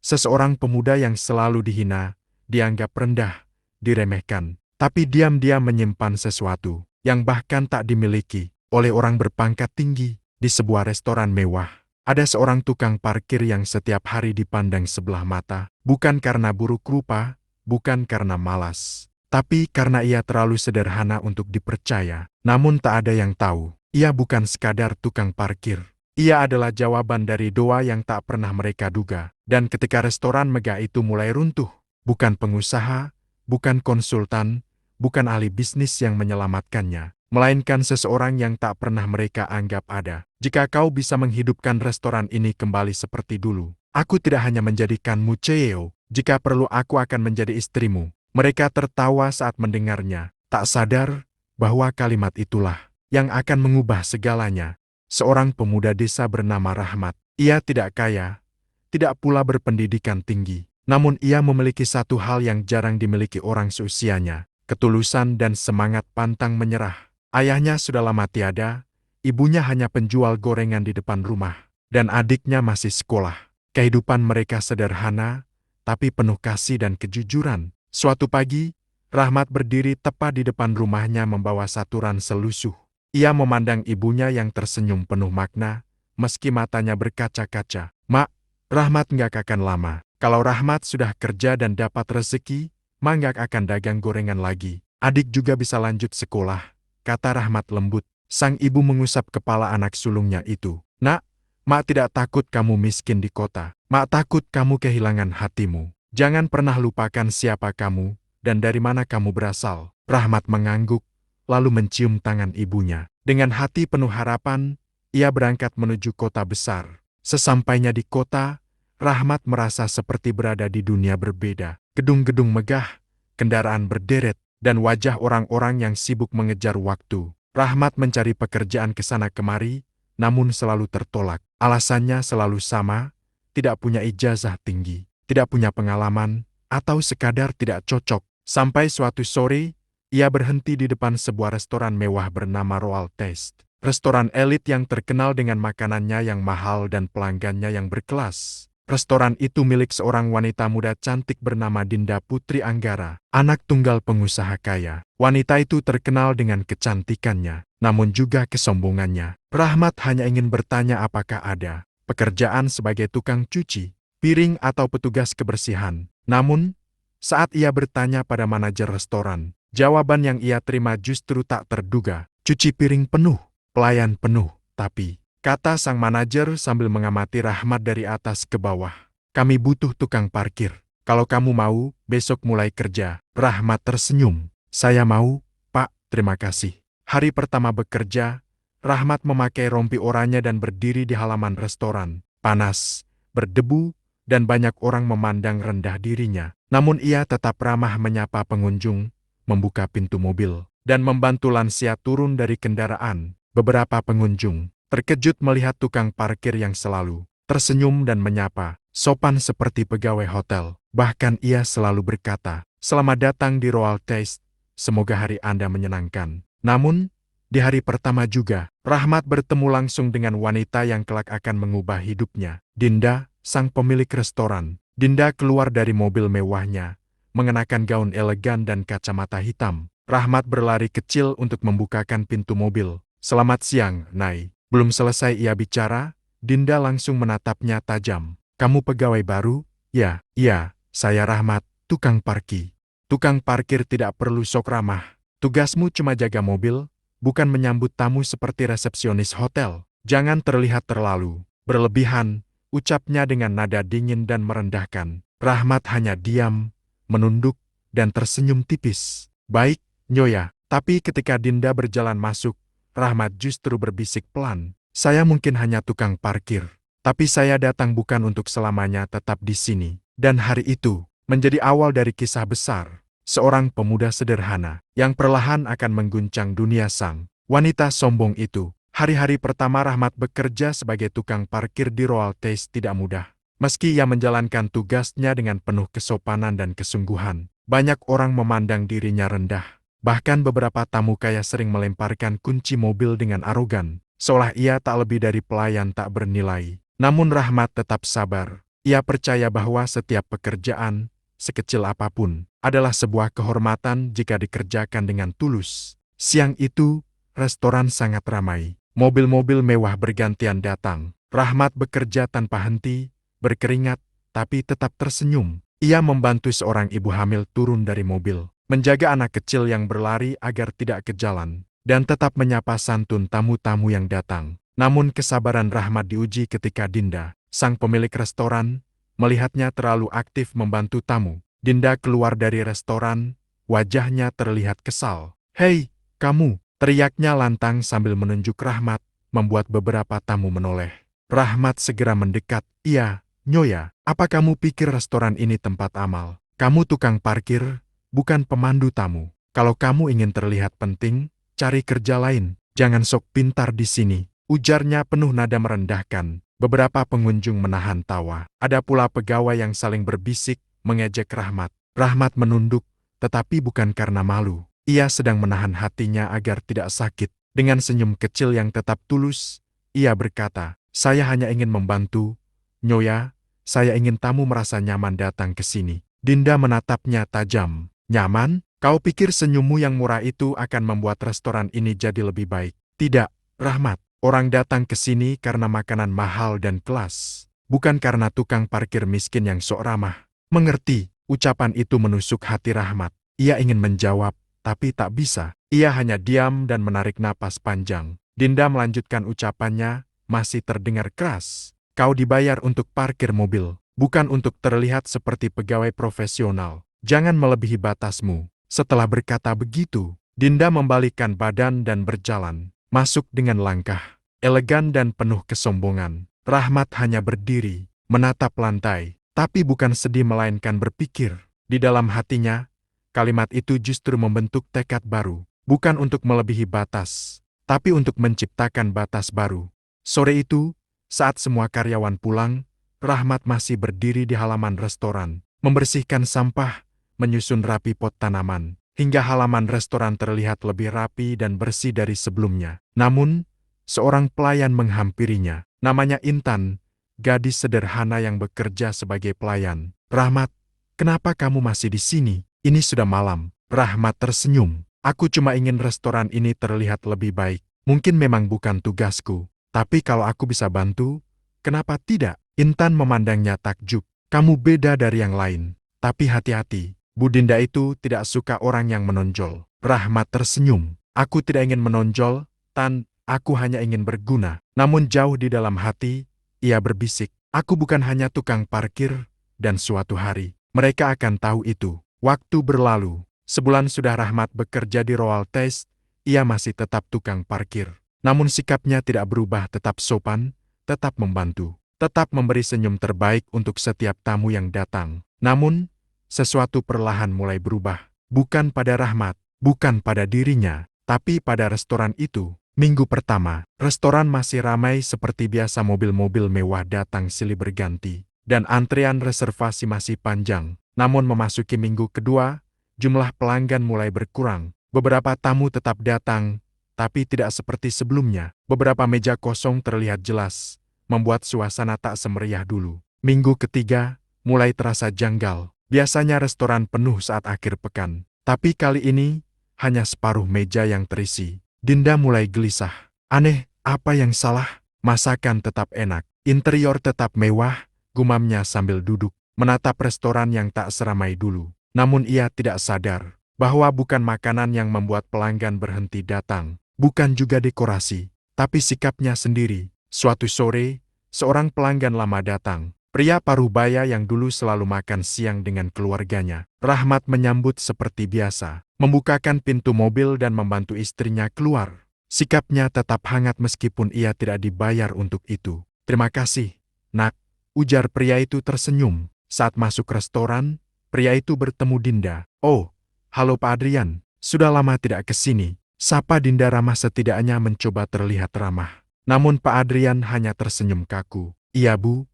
Seseorang pemuda yang selalu dihina, dianggap rendah, diremehkan, tapi diam-diam menyimpan sesuatu yang bahkan tak dimiliki oleh orang berpangkat tinggi. Di sebuah restoran mewah, ada seorang tukang parkir yang setiap hari dipandang sebelah mata, bukan karena buruk rupa, bukan karena malas, tapi karena ia terlalu sederhana untuk dipercaya. Namun tak ada yang tahu, ia bukan sekadar tukang parkir. Ia adalah jawaban dari doa yang tak pernah mereka duga. Dan ketika restoran megah itu mulai runtuh, bukan pengusaha, bukan konsultan, bukan ahli bisnis yang menyelamatkannya, melainkan seseorang yang tak pernah mereka anggap ada. Jika kau bisa menghidupkan restoran ini kembali seperti dulu, aku tidak hanya menjadikanmu CEO, jika perlu aku akan menjadi istrimu. Mereka tertawa saat mendengarnya, tak sadar bahwa kalimat itulah yang akan mengubah segalanya. Seorang pemuda desa bernama Rahmat. Ia tidak kaya, tidak pula berpendidikan tinggi. Namun ia memiliki satu hal yang jarang dimiliki orang seusianya, ketulusan dan semangat pantang menyerah. Ayahnya sudah lama tiada, ibunya hanya penjual gorengan di depan rumah, dan adiknya masih sekolah. Kehidupan mereka sederhana, tapi penuh kasih dan kejujuran. Suatu pagi, Rahmat berdiri tepat di depan rumahnya membawa saturan selusuh. Ia memandang ibunya yang tersenyum penuh makna, meski matanya berkaca-kaca. "Mak, Rahmat nggak akan lama. Kalau Rahmat sudah kerja dan dapat rezeki, Mak nggak akan dagang gorengan lagi. Adik juga bisa lanjut sekolah," kata Rahmat lembut. Sang ibu mengusap kepala anak sulungnya itu. "Nak, Mak tidak takut kamu miskin di kota. Mak takut kamu kehilangan hatimu. Jangan pernah lupakan siapa kamu dan dari mana kamu berasal." Rahmat mengangguk, lalu mencium tangan ibunya. Dengan hati penuh harapan, ia berangkat menuju kota besar. Sesampainya di kota, Rahmat merasa seperti berada di dunia berbeda. Gedung-gedung megah, kendaraan berderet, dan wajah orang-orang yang sibuk mengejar waktu. Rahmat mencari pekerjaan ke sana kemari, namun selalu tertolak. Alasannya selalu sama, tidak punya ijazah tinggi, tidak punya pengalaman, atau sekadar tidak cocok. Sampai suatu sore, ia berhenti di depan sebuah restoran mewah bernama Royal Taste. Restoran elit yang terkenal dengan makanannya yang mahal dan pelanggannya yang berkelas. Restoran itu milik seorang wanita muda cantik bernama Dinda Putri Anggara, anak tunggal pengusaha kaya. Wanita itu terkenal dengan kecantikannya, namun juga kesombongannya. Rahmat hanya ingin bertanya apakah ada pekerjaan sebagai tukang cuci piring atau petugas kebersihan. Namun, saat ia bertanya pada manajer restoran, jawaban yang ia terima justru tak terduga. "Cuci piring penuh, pelayan penuh, tapi," kata sang manajer sambil mengamati Rahmat dari atas ke bawah, "kami butuh tukang parkir. Kalau kamu mau, besok mulai kerja." Rahmat tersenyum. "Saya mau, Pak, terima kasih." Hari pertama bekerja, Rahmat memakai rompi oranye dan berdiri di halaman restoran. Panas, berdebu, dan banyak orang memandang rendah dirinya. Namun ia tetap ramah menyapa pengunjung, membuka pintu mobil, dan membantu lansia turun dari kendaraan. Beberapa pengunjung terkejut melihat tukang parkir yang selalu tersenyum dan menyapa, sopan seperti pegawai hotel. Bahkan ia selalu berkata, "Selamat datang di Royal Taste, semoga hari Anda menyenangkan." Namun, di hari pertama juga, Rahmat bertemu langsung dengan wanita yang kelak akan mengubah hidupnya. Dinda, sang pemilik restoran. Dinda keluar dari mobil mewahnya, mengenakan gaun elegan dan kacamata hitam. Rahmat berlari kecil untuk membukakan pintu mobil. "Selamat siang, Nai." Belum selesai ia bicara, Dinda langsung menatapnya tajam. "Kamu pegawai baru?" "Ya, iya, saya Rahmat, tukang parkir." Tukang parkir tidak perlu sok ramah. Tugasmu cuma jaga mobil, bukan menyambut tamu seperti resepsionis hotel. "Jangan terlihat terlalu berlebihan," ucapnya dengan nada dingin dan merendahkan. Rahmat hanya diam, menunduk, dan tersenyum tipis. "Baik, Nyonya." Tapi ketika Dinda berjalan masuk, Rahmat justru berbisik pelan, "Saya mungkin hanya tukang parkir, tapi saya datang bukan untuk selamanya tetap di sini." Dan hari itu menjadi awal dari kisah besar. Seorang pemuda sederhana yang perlahan akan mengguncang dunia sang wanita sombong itu. Hari-hari pertama Rahmat bekerja sebagai tukang parkir di Royal Taste tidak mudah. Meski ia menjalankan tugasnya dengan penuh kesopanan dan kesungguhan, banyak orang memandang dirinya rendah. Bahkan beberapa tamu kaya sering melemparkan kunci mobil dengan arogan, seolah ia tak lebih dari pelayan tak bernilai. Namun Rahmat tetap sabar. Ia percaya bahwa setiap pekerjaan, sekecil apapun, adalah sebuah kehormatan jika dikerjakan dengan tulus. Siang itu, restoran sangat ramai. Mobil-mobil mewah bergantian datang. Rahmat bekerja tanpa henti, berkeringat, tapi tetap tersenyum. Ia membantu seorang ibu hamil turun dari mobil, menjaga anak kecil yang berlari agar tidak ke jalan, dan tetap menyapa santun tamu-tamu yang datang. Namun kesabaran Rahmat diuji ketika Dinda, sang pemilik restoran, melihatnya terlalu aktif membantu tamu. Dinda keluar dari restoran, wajahnya terlihat kesal. "Hei, kamu!" teriaknya lantang sambil menunjuk Rahmat, membuat beberapa tamu menoleh. Rahmat segera mendekat. "Iya, Nyonya, apa kamu pikir restoran ini tempat amal? Kamu tukang parkir, bukan pemandu tamu. Kalau kamu ingin terlihat penting, cari kerja lain. Jangan sok pintar di sini," ujarnya penuh nada merendahkan. Beberapa pengunjung menahan tawa. Ada pula pegawai yang saling berbisik, mengejek Rahmat. Rahmat menunduk, tetapi bukan karena malu. Ia sedang menahan hatinya agar tidak sakit. Dengan senyum kecil yang tetap tulus, ia berkata, "Saya hanya ingin membantu, Nyonya. Saya ingin tamu merasa nyaman datang ke sini." Dinda menatapnya tajam. "Nyaman? Kau pikir senyummu yang murah itu akan membuat restoran ini jadi lebih baik?" "Tidak, Rahmat. Orang datang ke sini karena makanan mahal dan kelas, bukan karena tukang parkir miskin yang sok ramah." "Mengerti." Ucapan itu menusuk hati Rahmat. Ia ingin menjawab, tapi tak bisa. Ia hanya diam dan menarik napas panjang. Dinda melanjutkan ucapannya, masih terdengar keras. "Kau dibayar untuk parkir mobil, bukan untuk terlihat seperti pegawai profesional. Jangan melebihi batasmu." Setelah berkata begitu, Dinda membalikkan badan dan berjalan, masuk dengan langkah elegan dan penuh kesombongan. Rahmat hanya berdiri, menatap lantai, tapi bukan sedih melainkan berpikir. Di dalam hatinya, kalimat itu justru membentuk tekad baru, bukan untuk melebihi batas, tapi untuk menciptakan batas baru. Sore itu, saat semua karyawan pulang, Rahmat masih berdiri di halaman restoran, membersihkan sampah, menyusun rapi pot tanaman, hingga halaman restoran terlihat lebih rapi dan bersih dari sebelumnya. Namun, seorang pelayan menghampirinya. Namanya Intan, gadis sederhana yang bekerja sebagai pelayan. "Rahmat, kenapa kamu masih di sini? Ini sudah malam." Rahmat tersenyum. "Aku cuma ingin restoran ini terlihat lebih baik. Mungkin memang bukan tugasku, tapi kalau aku bisa bantu, kenapa tidak?" Intan memandangnya takjub. "Kamu beda dari yang lain. Tapi hati-hati, Bu Dinda itu tidak suka orang yang menonjol." Rahmat tersenyum. "Aku tidak ingin menonjol, Tan. Aku hanya ingin berguna." Namun jauh di dalam hati, ia berbisik, "Aku bukan hanya tukang parkir, dan suatu hari, mereka akan tahu itu." Waktu berlalu. Sebulan sudah Rahmat bekerja di Royal Taste, ia masih tetap tukang parkir. Namun sikapnya tidak berubah, tetap sopan, tetap membantu, tetap memberi senyum terbaik untuk setiap tamu yang datang. Namun, sesuatu perlahan mulai berubah. Bukan pada Rahmat, bukan pada dirinya, tapi pada restoran itu. Minggu pertama, restoran masih ramai seperti biasa, mobil-mobil mewah datang silih berganti, dan antrean reservasi masih panjang. Namun memasuki minggu kedua, jumlah pelanggan mulai berkurang. Beberapa tamu tetap datang, tapi tidak seperti sebelumnya. Beberapa meja kosong terlihat jelas, membuat suasana tak semeriah dulu. Minggu ketiga, mulai terasa janggal. Biasanya restoran penuh saat akhir pekan, tapi kali ini, hanya separuh meja yang terisi. Dinda mulai gelisah. Aneh, apa yang salah? Masakan tetap enak, interior tetap mewah, gumamnya sambil duduk, menatap restoran yang tak seramai dulu. Namun ia tidak sadar bahwa bukan makanan yang membuat pelanggan berhenti datang, bukan juga dekorasi, tapi sikapnya sendiri. Suatu sore, seorang pelanggan lama datang. Pria parubaya yang dulu selalu makan siang dengan keluarganya. Rahmat menyambut seperti biasa, membukakan pintu mobil dan membantu istrinya keluar. Sikapnya tetap hangat meskipun ia tidak dibayar untuk itu. "Terima kasih, Nak," ujar pria itu tersenyum. Saat masuk restoran, pria itu bertemu Dinda. "Oh, halo Pak Adrian, sudah lama tidak ke sini." Sapa Dinda ramah, setidaknya mencoba terlihat ramah. Namun Pak Adrian hanya tersenyum kaku. "Iya Bu,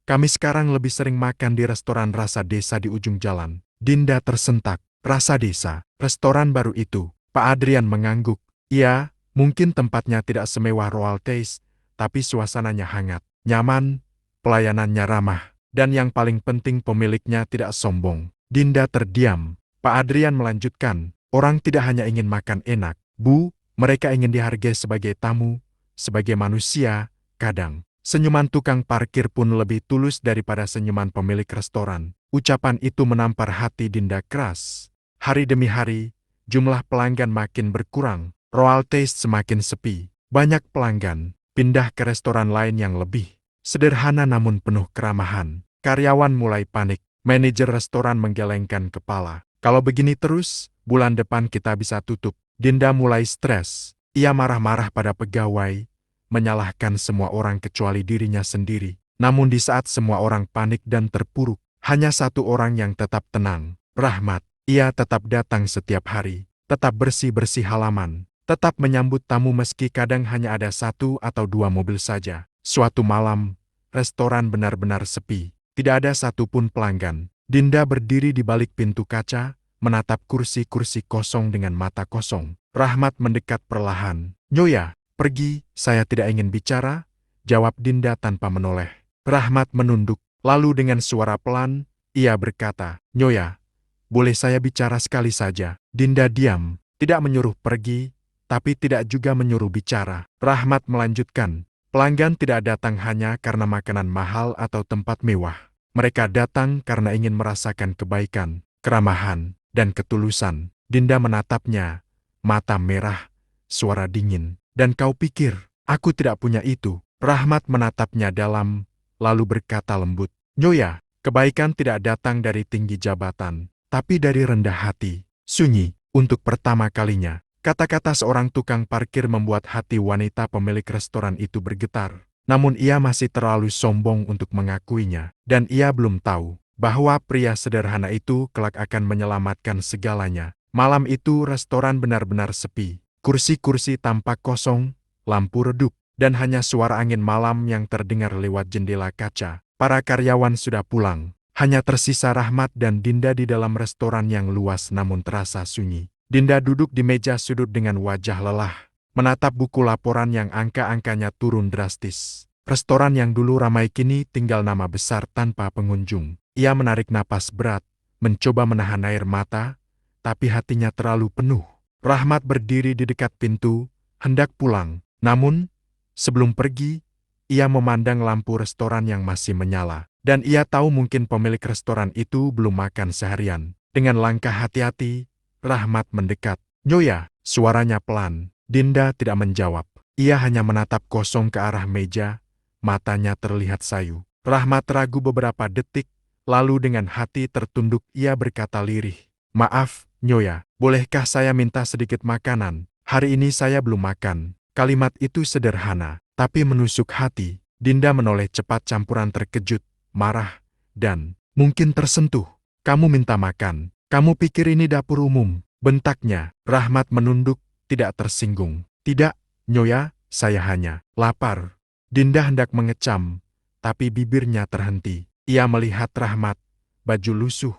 kami sekarang lebih sering makan di restoran Rasa Desa di ujung jalan." Dinda tersentak. Rasa Desa, restoran baru itu. Pak Adrian mengangguk. "Iya, mungkin tempatnya tidak semewah Royal Taste, tapi suasananya hangat, nyaman, pelayanannya ramah." Dan yang paling penting pemiliknya tidak sombong. Dinda terdiam. Pak Adrian melanjutkan, orang tidak hanya ingin makan enak, Bu, mereka ingin dihargai sebagai tamu, sebagai manusia. Kadang, senyuman tukang parkir pun lebih tulus daripada senyuman pemilik restoran. Ucapan itu menampar hati Dinda keras. Hari demi hari, jumlah pelanggan makin berkurang. Royal Taste semakin sepi. Banyak pelanggan pindah ke restoran lain yang lebih sederhana namun penuh keramahan. Karyawan mulai panik. Manajer restoran menggelengkan kepala. Kalau begini terus, bulan depan kita bisa tutup. Dinda mulai stres. Ia marah-marah pada pegawai, menyalahkan semua orang kecuali dirinya sendiri. Namun di saat semua orang panik dan terpuruk, hanya satu orang yang tetap tenang, Rahmat. Ia tetap datang setiap hari, tetap bersih-bersih halaman, tetap menyambut tamu meski kadang hanya ada 1 atau 2 mobil saja. Suatu malam, restoran benar-benar sepi. Tidak ada satupun pelanggan. Dinda berdiri di balik pintu kaca, menatap kursi-kursi kosong dengan mata kosong. Rahmat mendekat perlahan. Nyonya, pergi, saya tidak ingin bicara, jawab Dinda tanpa menoleh. Rahmat menunduk, lalu dengan suara pelan, ia berkata, Nyonya, boleh saya bicara sekali saja? Dinda diam, tidak menyuruh pergi, tapi tidak juga menyuruh bicara. Rahmat melanjutkan, pelanggan tidak datang hanya karena makanan mahal atau tempat mewah. Mereka datang karena ingin merasakan kebaikan, keramahan, dan ketulusan. Dinda menatapnya, mata merah, suara dingin. Dan kau pikir, aku tidak punya itu? Rahmat menatapnya dalam, lalu berkata lembut, Nyonya, kebaikan tidak datang dari tinggi jabatan, tapi dari rendah hati. Sunyi, untuk pertama kalinya. Kata-kata seorang tukang parkir membuat hati wanita pemilik restoran itu bergetar. Namun ia masih terlalu sombong untuk mengakuinya. Dan ia belum tahu bahwa pria sederhana itu kelak akan menyelamatkan segalanya. Malam itu restoran benar-benar sepi. Kursi-kursi tampak kosong, lampu redup, dan hanya suara angin malam yang terdengar lewat jendela kaca. Para karyawan sudah pulang. Hanya tersisa Rahmat dan Dinda di dalam restoran yang luas namun terasa sunyi. Dinda duduk di meja sudut dengan wajah lelah, menatap buku laporan yang angka-angkanya turun drastis. Restoran yang dulu ramai kini tinggal nama besar tanpa pengunjung. Ia menarik napas berat, mencoba menahan air mata, tapi hatinya terlalu penuh. Rahmat berdiri di dekat pintu, hendak pulang. Namun, sebelum pergi, ia memandang lampu restoran yang masih menyala. Dan ia tahu mungkin pemilik restoran itu belum makan seharian. Dengan langkah hati-hati, Rahmat mendekat. Nyonya, suaranya pelan. Dinda tidak menjawab. Ia hanya menatap kosong ke arah meja, matanya terlihat sayu. Rahmat ragu beberapa detik, lalu dengan hati tertunduk ia berkata lirih. Maaf, Nyonya, bolehkah saya minta sedikit makanan? Hari ini saya belum makan. Kalimat itu sederhana, tapi menusuk hati. Dinda menoleh cepat campuran terkejut, marah, dan mungkin tersentuh. Kamu minta makan. Kamu pikir ini dapur umum? Bentaknya. Rahmat menunduk, tidak tersinggung. Tidak, Nyonya, saya hanya lapar. Dinda hendak mengecam, tapi bibirnya terhenti. Ia melihat Rahmat, baju lusuh,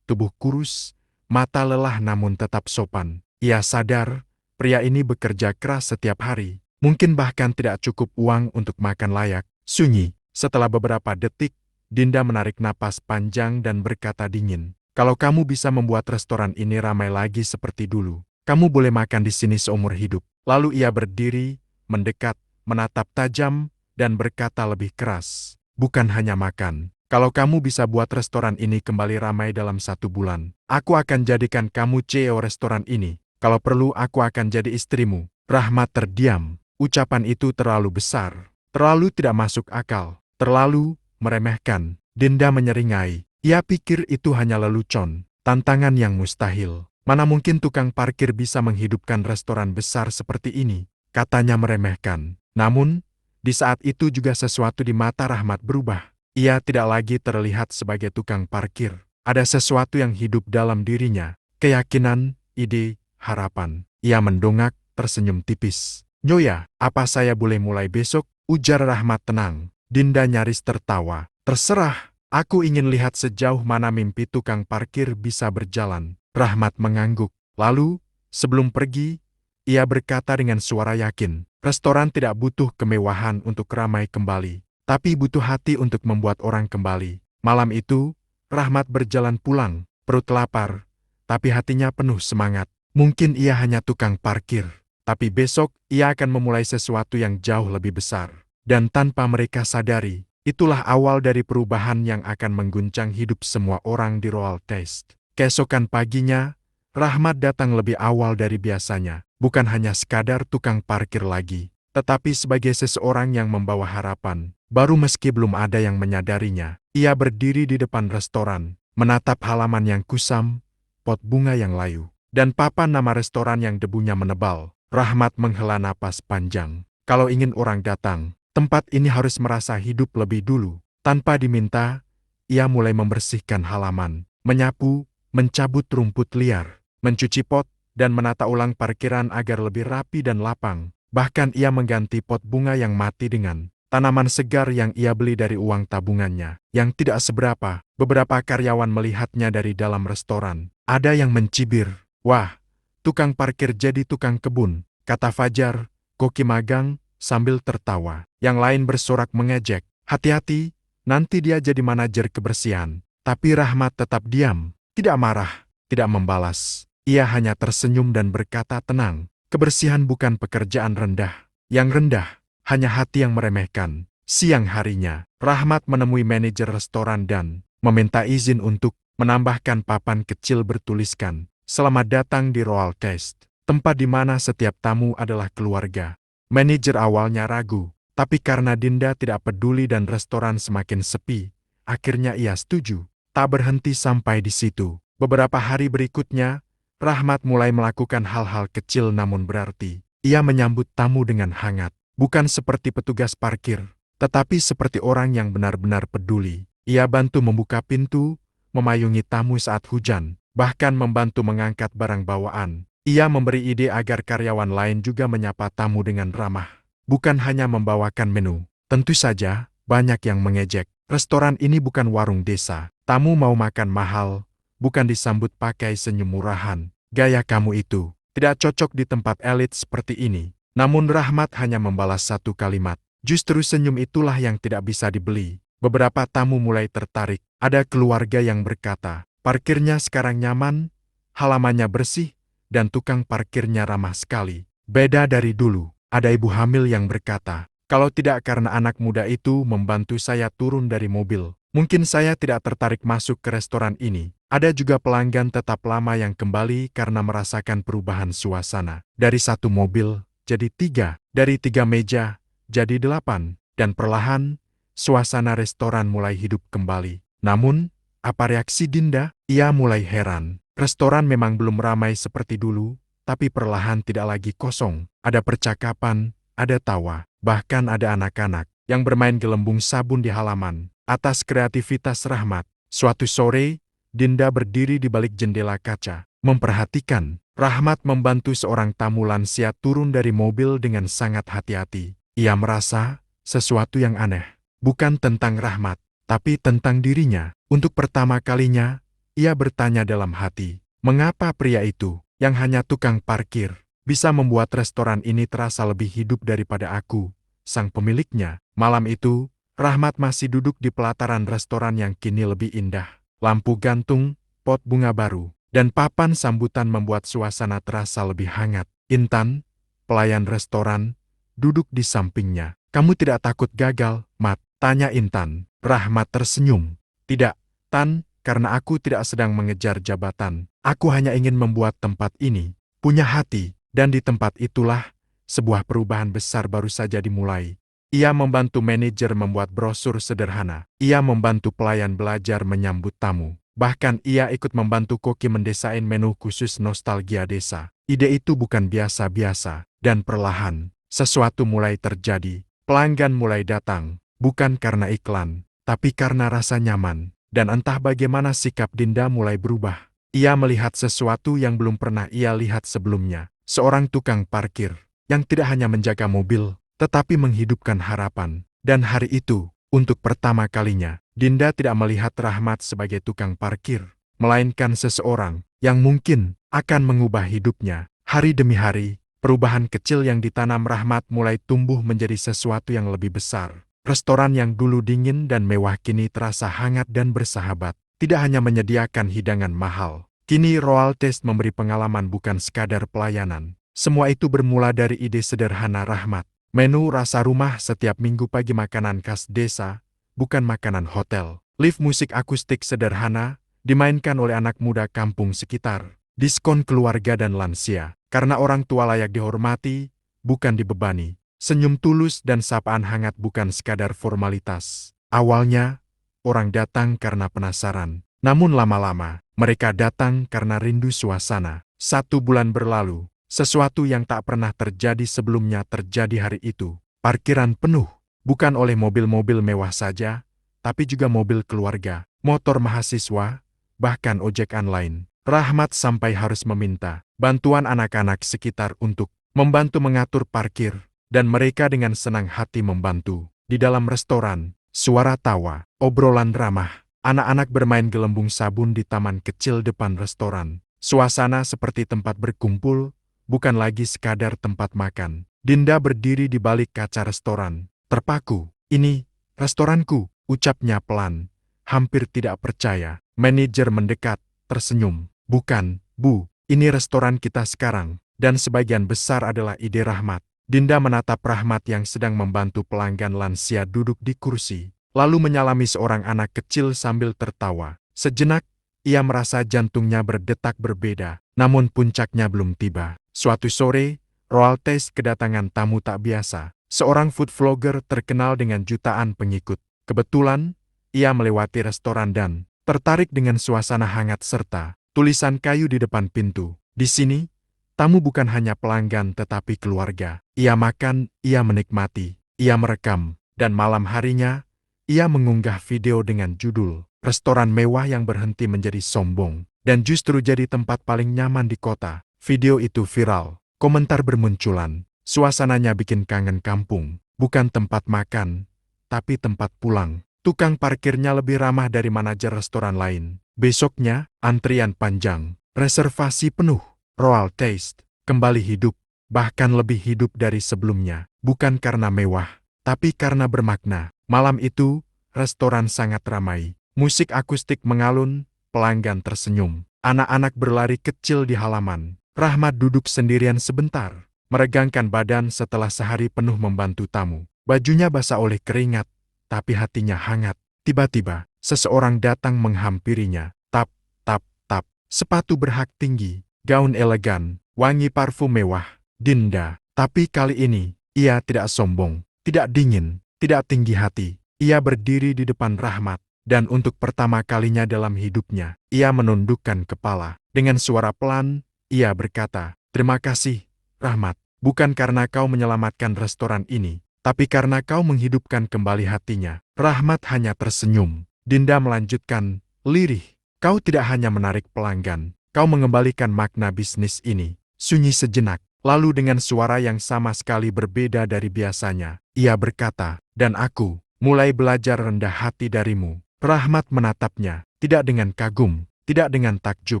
tubuh kurus, mata lelah namun tetap sopan. Ia sadar, pria ini bekerja keras setiap hari. Mungkin bahkan tidak cukup uang untuk makan layak. Sunyi. Setelah beberapa detik, Dinda menarik napas panjang dan berkata dingin, kalau kamu bisa membuat restoran ini ramai lagi seperti dulu, kamu boleh makan di sini seumur hidup. Lalu ia berdiri, mendekat, menatap tajam, dan berkata lebih keras, bukan hanya makan. Kalau kamu bisa buat restoran ini kembali ramai dalam 1 bulan, aku akan jadikan kamu CEO restoran ini. Kalau perlu aku akan jadi istrimu. Rahmat terdiam. Ucapan itu terlalu besar, terlalu tidak masuk akal, terlalu meremehkan. Dinda menyeringai. Ia pikir itu hanya lelucon, tantangan yang mustahil. Mana mungkin tukang parkir bisa menghidupkan restoran besar seperti ini, katanya meremehkan. Namun, di saat itu juga sesuatu di mata Rahmat berubah. Ia tidak lagi terlihat sebagai tukang parkir. Ada sesuatu yang hidup dalam dirinya, keyakinan, ide, harapan. Ia mendongak, tersenyum tipis. Nyonya, apa saya boleh mulai besok? Ujar Rahmat tenang. Dinda nyaris tertawa. Terserah, aku ingin lihat sejauh mana mimpi tukang parkir bisa berjalan. Rahmat mengangguk. Lalu, sebelum pergi, ia berkata dengan suara yakin, restoran tidak butuh kemewahan untuk ramai kembali, tapi butuh hati untuk membuat orang kembali. Malam itu, Rahmat berjalan pulang, perut lapar, tapi hatinya penuh semangat. Mungkin ia hanya tukang parkir, tapi besok ia akan memulai sesuatu yang jauh lebih besar. Dan tanpa mereka sadari, itulah awal dari perubahan yang akan mengguncang hidup semua orang di Royal Taste. Keesokan paginya, Rahmat datang lebih awal dari biasanya, bukan hanya sekadar tukang parkir lagi, tetapi sebagai seseorang yang membawa harapan. Baru meski belum ada yang menyadarinya, ia berdiri di depan restoran, menatap halaman yang kusam, pot bunga yang layu, dan papan nama restoran yang debunya menebal. Rahmat menghela napas panjang. Kalau ingin orang datang, tempat ini harus merasa hidup lebih dulu. Tanpa diminta, ia mulai membersihkan halaman, menyapu, mencabut rumput liar, mencuci pot, dan menata ulang parkiran agar lebih rapi dan lapang. Bahkan ia mengganti pot bunga yang mati dengan tanaman segar yang ia beli dari uang tabungannya, yang tidak seberapa. Beberapa karyawan melihatnya dari dalam restoran. Ada yang mencibir, "Wah, tukang parkir jadi tukang kebun," kata Fajar, koki magang, sambil tertawa. Yang lain bersorak mengejek, "Hati-hati, nanti dia jadi manajer kebersihan." Tapi Rahmat tetap diam, tidak marah, tidak membalas. Ia hanya tersenyum dan berkata tenang, "Kebersihan bukan pekerjaan rendah. Yang rendah hanya hati yang meremehkan." Siang harinya, Rahmat menemui manajer restoran dan meminta izin untuk menambahkan papan kecil bertuliskan, "Selamat datang di Royal Taste, tempat di mana setiap tamu adalah keluarga." Manajer awalnya ragu, tapi karena Dinda tidak peduli dan restoran semakin sepi, akhirnya ia setuju. Tak berhenti sampai di situ. Beberapa hari berikutnya, Rahmat mulai melakukan hal-hal kecil namun berarti. Ia menyambut tamu dengan hangat, bukan seperti petugas parkir, tetapi seperti orang yang benar-benar peduli. Ia bantu membuka pintu, memayungi tamu saat hujan, bahkan membantu mengangkat barang bawaan. Ia memberi ide agar karyawan lain juga menyapa tamu dengan ramah, bukan hanya membawakan menu. Tentu saja, banyak yang mengejek. Restoran ini bukan warung desa. Tamu mau makan mahal, bukan disambut pakai senyum murahan. Gaya kamu itu tidak cocok di tempat elit seperti ini. Namun Rahmat hanya membalas satu kalimat. Justru senyum itulah yang tidak bisa dibeli. Beberapa tamu mulai tertarik. Ada keluarga yang berkata, "Parkirnya sekarang nyaman, halamannya bersih, dan tukang parkirnya ramah sekali. Beda dari dulu." Ada ibu hamil yang berkata, "Kalau tidak karena anak muda itu membantu saya turun dari mobil, mungkin saya tidak tertarik masuk ke restoran ini." Ada juga pelanggan tetap lama yang kembali karena merasakan perubahan suasana. Dari satu mobil, jadi 3. Dari 3 meja, jadi 8. Dan perlahan, suasana restoran mulai hidup kembali. Namun, apa reaksi Dinda? Ia mulai heran. Restoran memang belum ramai seperti dulu, tapi perlahan tidak lagi kosong. Ada percakapan, ada tawa, bahkan ada anak-anak yang bermain gelembung sabun di halaman. Atas kreativitas Rahmat, suatu sore, Dinda berdiri di balik jendela kaca, memperhatikan. Rahmat membantu seorang tamu lansia turun dari mobil dengan sangat hati-hati. Ia merasa sesuatu yang aneh, bukan tentang Rahmat, tapi tentang dirinya. Untuk pertama kalinya, ia bertanya dalam hati, mengapa pria itu, yang hanya tukang parkir, bisa membuat restoran ini terasa lebih hidup daripada aku, sang pemiliknya. Malam itu, Rahmat masih duduk di pelataran restoran yang kini lebih indah. Lampu gantung, pot bunga baru, dan papan sambutan membuat suasana terasa lebih hangat. Intan, pelayan restoran, duduk di sampingnya. "Kamu tidak takut gagal, Mat?" tanya Intan. Rahmat tersenyum. "Tidak, Tan, karena aku tidak sedang mengejar jabatan. Aku hanya ingin membuat tempat ini punya hati, dan di tempat itulah sebuah perubahan besar baru saja dimulai." Ia membantu manajer membuat brosur sederhana. Ia membantu pelayan belajar menyambut tamu. Bahkan ia ikut membantu koki mendesain menu khusus nostalgia desa. Ide itu bukan biasa-biasa, dan perlahan, sesuatu mulai terjadi. Pelanggan mulai datang, bukan karena iklan, tapi karena rasa nyaman. Dan entah bagaimana sikap Dinda mulai berubah. Ia melihat sesuatu yang belum pernah ia lihat sebelumnya. Seorang tukang parkir, yang tidak hanya menjaga mobil, tetapi menghidupkan harapan. Dan hari itu, untuk pertama kalinya, Dinda tidak melihat Rahmat sebagai tukang parkir, melainkan seseorang yang mungkin akan mengubah hidupnya. Hari demi hari, perubahan kecil yang ditanam Rahmat mulai tumbuh menjadi sesuatu yang lebih besar. Restoran yang dulu dingin dan mewah kini terasa hangat dan bersahabat. Tidak hanya menyediakan hidangan mahal, kini Royal Taste memberi pengalaman bukan sekadar pelayanan. Semua itu bermula dari ide sederhana Rahmat. Menu rasa rumah setiap minggu pagi, makanan khas desa, bukan makanan hotel. Live musik akustik sederhana, dimainkan oleh anak muda kampung sekitar. Diskon keluarga dan lansia, karena orang tua layak dihormati, bukan dibebani. Senyum tulus dan sapaan hangat bukan sekadar formalitas. Awalnya, orang datang karena penasaran. Namun lama-lama, mereka datang karena rindu suasana. 1 bulan berlalu, sesuatu yang tak pernah terjadi sebelumnya terjadi hari itu. Parkiran penuh, bukan oleh mobil-mobil mewah saja, tapi juga mobil keluarga, motor mahasiswa, bahkan ojek online. Rahmat sampai harus meminta bantuan anak-anak sekitar untuk membantu mengatur parkir, dan mereka dengan senang hati membantu. Di dalam restoran, suara tawa, obrolan ramah, anak-anak bermain gelembung sabun di taman kecil depan restoran. Suasana seperti tempat berkumpul, bukan lagi sekadar tempat makan. Dinda berdiri di balik kaca restoran, terpaku. "Ini, restoranku," ucapnya pelan, hampir tidak percaya. Manajer mendekat, tersenyum. "Bukan, Bu, ini restoran kita sekarang, dan sebagian besar adalah ide Rahmat." Dinda menatap Rahmat yang sedang membantu pelanggan lansia duduk di kursi, lalu menyalami seorang anak kecil sambil tertawa. Sejenak, ia merasa jantungnya berdetak berbeda, namun puncaknya belum tiba. Suatu sore, Royal Taste kedatangan tamu tak biasa, seorang food vlogger terkenal dengan jutaan pengikut. Kebetulan, ia melewati restoran dan tertarik dengan suasana hangat serta tulisan kayu di depan pintu. Di sini, tamu bukan hanya pelanggan tetapi keluarga. Ia makan, ia menikmati, ia merekam, dan malam harinya, ia mengunggah video dengan judul "Restoran Mewah yang Berhenti Menjadi Sombong," dan justru jadi tempat paling nyaman di kota. Video itu viral, komentar bermunculan, suasananya bikin kangen kampung, bukan tempat makan, tapi tempat pulang. Tukang parkirnya lebih ramah dari manajer restoran lain. Besoknya, antrian panjang, reservasi penuh. Royal Taste kembali hidup, bahkan lebih hidup dari sebelumnya. Bukan karena mewah, tapi karena bermakna. Malam itu, restoran sangat ramai. Musik akustik mengalun, pelanggan tersenyum. Anak-anak berlari kecil di halaman. Rahmat duduk sendirian sebentar, meregangkan badan setelah sehari penuh membantu tamu. Bajunya basah oleh keringat, tapi hatinya hangat. Tiba-tiba, seseorang datang menghampirinya. Tap, tap, tap. Sepatu berhak tinggi, gaun elegan, wangi parfum mewah. Dinda. Tapi kali ini, ia tidak sombong, tidak dingin, tidak tinggi hati. Ia berdiri di depan Rahmat, dan untuk pertama kalinya dalam hidupnya, ia menundukkan kepala. Dengan suara pelan, ia berkata, "Terima kasih, Rahmat, bukan karena kau menyelamatkan restoran ini, tapi karena kau menghidupkan kembali hatinya." Rahmat hanya tersenyum. Dinda melanjutkan, lirih, "Kau tidak hanya menarik pelanggan, kau mengembalikan makna bisnis ini." Sunyi sejenak, lalu dengan suara yang sama sekali berbeda dari biasanya, ia berkata, "Dan aku mulai belajar rendah hati darimu." Rahmat menatapnya, tidak dengan kagum, tidak dengan takjub,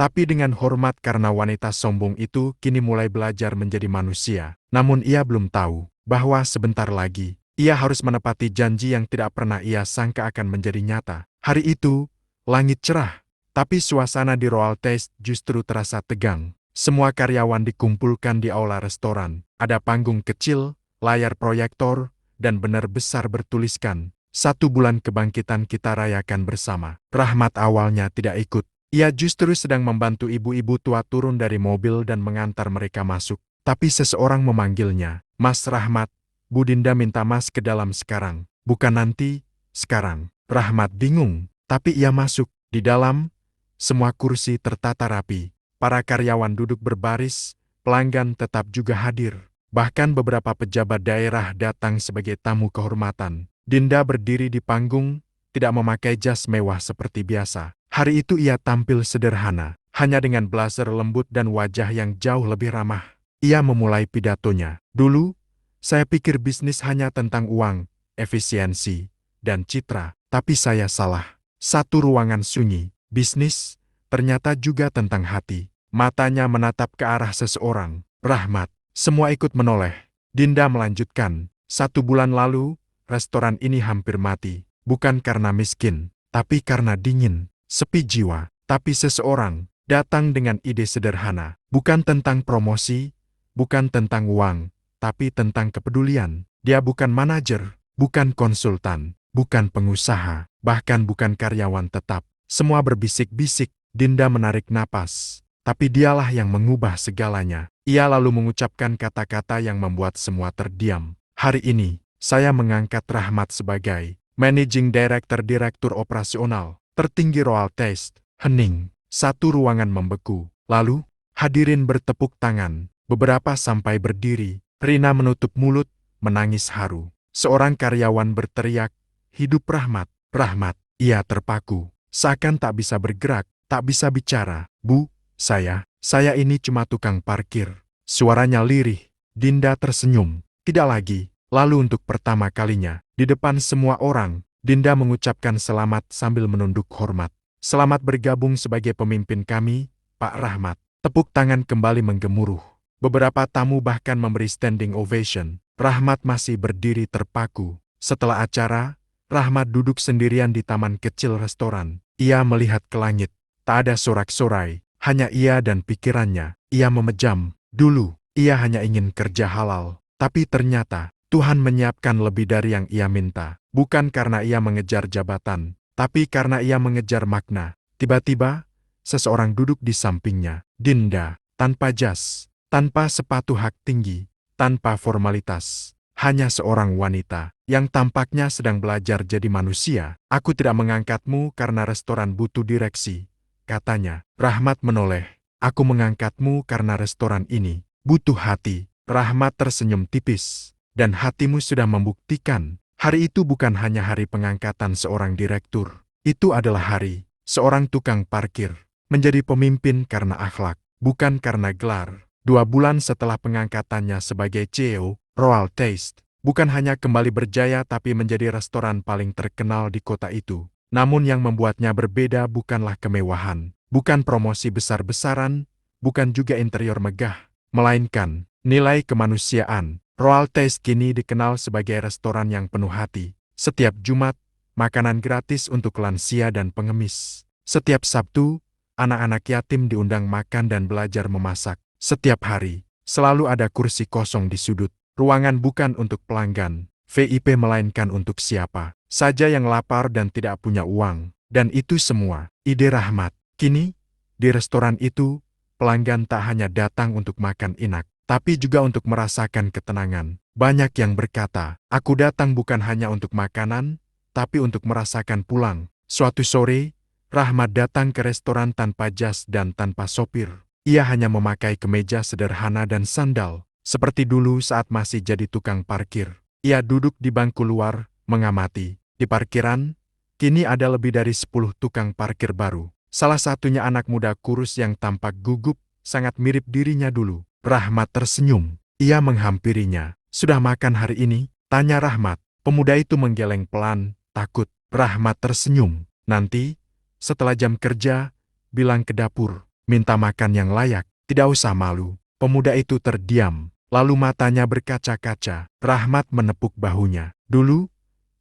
tapi dengan hormat karena wanita sombong itu kini mulai belajar menjadi manusia. Namun ia belum tahu bahwa sebentar lagi, ia harus menepati janji yang tidak pernah ia sangka akan menjadi nyata. Hari itu, langit cerah, tapi suasana di Royal Taste justru terasa tegang. Semua karyawan dikumpulkan di aula restoran. Ada panggung kecil, layar proyektor, dan banner besar bertuliskan, "1 bulan kebangkitan kita rayakan bersama." Rahmat awalnya tidak ikut. Ia justru sedang membantu ibu-ibu tua turun dari mobil dan mengantar mereka masuk. Tapi seseorang memanggilnya, "Mas Rahmat, Bu Dinda minta Mas ke dalam sekarang." "Bukan nanti, sekarang." Rahmat bingung, tapi ia masuk. Di dalam, semua kursi tertata rapi. Para karyawan duduk berbaris, pelanggan tetap juga hadir. Bahkan beberapa pejabat daerah datang sebagai tamu kehormatan. Dinda berdiri di panggung, tidak memakai jas mewah seperti biasa. Hari itu ia tampil sederhana, hanya dengan blazer lembut dan wajah yang jauh lebih ramah. Ia memulai pidatonya. "Dulu, saya pikir bisnis hanya tentang uang, efisiensi, dan citra. Tapi saya salah. Satu ruangan sunyi, bisnis, ternyata juga tentang hati." Matanya menatap ke arah seseorang. Rahmat. Semua ikut menoleh. Dinda melanjutkan, "1 bulan lalu, restoran ini hampir mati, bukan karena miskin, tapi karena dingin, sepi jiwa. Tapi seseorang datang dengan ide sederhana, bukan tentang promosi, bukan tentang uang, tapi tentang kepedulian. Dia bukan manajer, bukan konsultan, bukan pengusaha, bahkan bukan karyawan tetap. Semua berbisik-bisik. Dinda menarik napas. Tapi dialah yang mengubah segalanya. Ia lalu mengucapkan kata-kata yang membuat semua terdiam. Hari ini, saya mengangkat Rahmat sebagai Managing Director Direktur Operasional tertinggi Royal Taste. Hening. Satu ruangan membeku. Lalu, hadirin bertepuk tangan. Beberapa sampai berdiri. Rina menutup mulut, menangis haru. Seorang karyawan berteriak, "Hidup Rahmat! Rahmat!" Ia terpaku. Seakan tak bisa bergerak, tak bisa bicara. "Bu, saya ini cuma tukang parkir." Suaranya lirih. Dinda tersenyum. Tidak lagi. Lalu untuk pertama kalinya, di depan semua orang, Dinda mengucapkan selamat sambil menunduk hormat. "Selamat bergabung sebagai pemimpin kami, Pak Rahmat." Tepuk tangan kembali menggemuruh. Beberapa tamu bahkan memberi standing ovation. Rahmat masih berdiri terpaku. Setelah acara, Rahmat duduk sendirian di taman kecil restoran. Ia melihat ke langit. Tak ada sorak-sorai, hanya ia dan pikirannya. Ia memejam. Dulu, ia hanya ingin kerja halal. Tapi ternyata, Tuhan menyiapkan lebih dari yang ia minta. Bukan karena ia mengejar jabatan, tapi karena ia mengejar makna. Tiba-tiba, seseorang duduk di sampingnya. Dinda, tanpa jas, tanpa sepatu hak tinggi, tanpa formalitas. Hanya seorang wanita yang tampaknya sedang belajar jadi manusia. "Aku tidak mengangkatmu karena restoran butuh direksi," katanya. Rahmat menoleh. "Aku mengangkatmu karena restoran ini butuh hati." Rahmat tersenyum tipis. "Dan hatimu sudah membuktikan." Hari itu bukan hanya hari pengangkatan seorang direktur. Itu adalah hari seorang tukang parkir menjadi pemimpin karena akhlak, bukan karena gelar. 2 bulan setelah pengangkatannya sebagai CEO, Royal Taste bukan hanya kembali berjaya tapi menjadi restoran paling terkenal di kota itu. Namun yang membuatnya berbeda bukanlah kemewahan, bukan promosi besar-besaran, bukan juga interior megah, melainkan nilai kemanusiaan. Royal Taste kini dikenal sebagai restoran yang penuh hati. Setiap Jumat, makanan gratis untuk lansia dan pengemis. Setiap Sabtu, anak-anak yatim diundang makan dan belajar memasak. Setiap hari, selalu ada kursi kosong di sudut. Ruangan bukan untuk pelanggan, VIP melainkan untuk siapa saja yang lapar dan tidak punya uang. Dan itu semua, ide Rahmat. Kini, di restoran itu, pelanggan tak hanya datang untuk makan enak, tapi juga untuk merasakan ketenangan. Banyak yang berkata, "Aku datang bukan hanya untuk makanan, tapi untuk merasakan pulang." Suatu sore, Rahmat datang ke restoran tanpa jas dan tanpa sopir. Ia hanya memakai kemeja sederhana dan sandal, seperti dulu saat masih jadi tukang parkir. Ia duduk di bangku luar, mengamati. Di parkiran, kini ada lebih dari 10 tukang parkir baru. Salah satunya anak muda kurus yang tampak gugup, sangat mirip dirinya dulu. Rahmat tersenyum. Ia menghampirinya. "Sudah makan hari ini?" tanya Rahmat. Pemuda itu menggeleng pelan, takut. Rahmat tersenyum. "Nanti, setelah jam kerja, bilang ke dapur, minta makan yang layak, tidak usah malu." Pemuda itu terdiam, lalu matanya berkaca-kaca. Rahmat menepuk bahunya. "Dulu,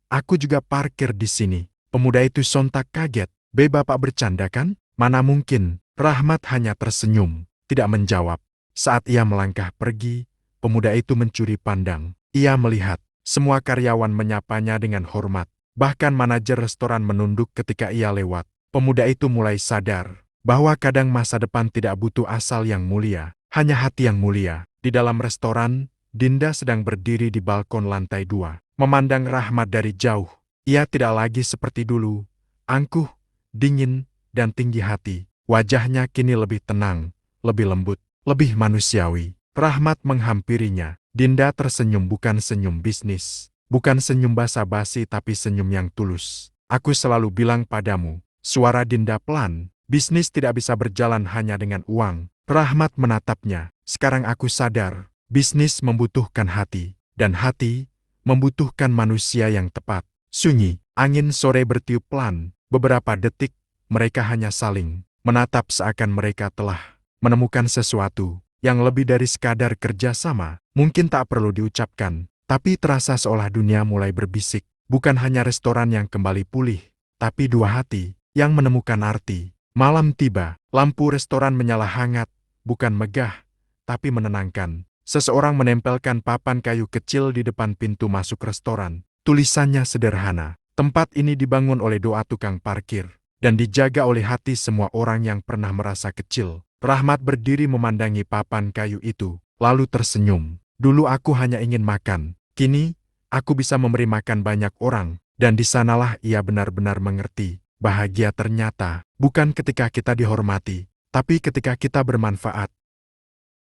aku juga parkir di sini." Pemuda itu sontak kaget. Bapak bercanda kan?" "Mana mungkin." Rahmat hanya tersenyum, tidak menjawab. Saat ia melangkah pergi, pemuda itu mencuri pandang. Ia melihat semua karyawan menyapanya dengan hormat. Bahkan manajer restoran menunduk ketika ia lewat. Pemuda itu mulai sadar bahwa kadang masa depan tidak butuh asal yang mulia, hanya hati yang mulia. Di dalam restoran, Dinda sedang berdiri di balkon lantai 2, memandang Rahmat dari jauh. Ia tidak lagi seperti dulu, angkuh, dingin, dan tinggi hati. Wajahnya kini lebih tenang, lebih lembut, lebih manusiawi. Rahmat menghampirinya. Dinda tersenyum, bukan senyum bisnis, bukan senyum basa-basi tapi senyum yang tulus. "Aku selalu bilang padamu," suara Dinda pelan, "bisnis tidak bisa berjalan hanya dengan uang." Rahmat menatapnya. "Sekarang aku sadar, bisnis membutuhkan hati, dan hati membutuhkan manusia yang tepat." Sunyi, angin sore bertiup pelan. Beberapa detik, mereka hanya saling menatap seakan mereka telah menemukan sesuatu yang lebih dari sekadar kerja sama. Mungkin tak perlu diucapkan, Tapi terasa seolah dunia mulai berbisik. Bukan hanya restoran yang kembali pulih, tapi dua hati yang menemukan arti. Malam tiba, lampu restoran menyala hangat, bukan megah, tapi menenangkan. Seseorang menempelkan papan kayu kecil di depan pintu masuk restoran. Tulisannya sederhana. Tempat ini dibangun oleh doa tukang parkir dan dijaga oleh hati semua orang yang pernah merasa kecil. Rahmat berdiri memandangi papan kayu itu, lalu tersenyum. Dulu aku hanya ingin makan. Kini, aku bisa memberi makan banyak orang, dan di sanalah ia benar-benar mengerti. Bahagia ternyata bukan ketika kita dihormati, tapi ketika kita bermanfaat.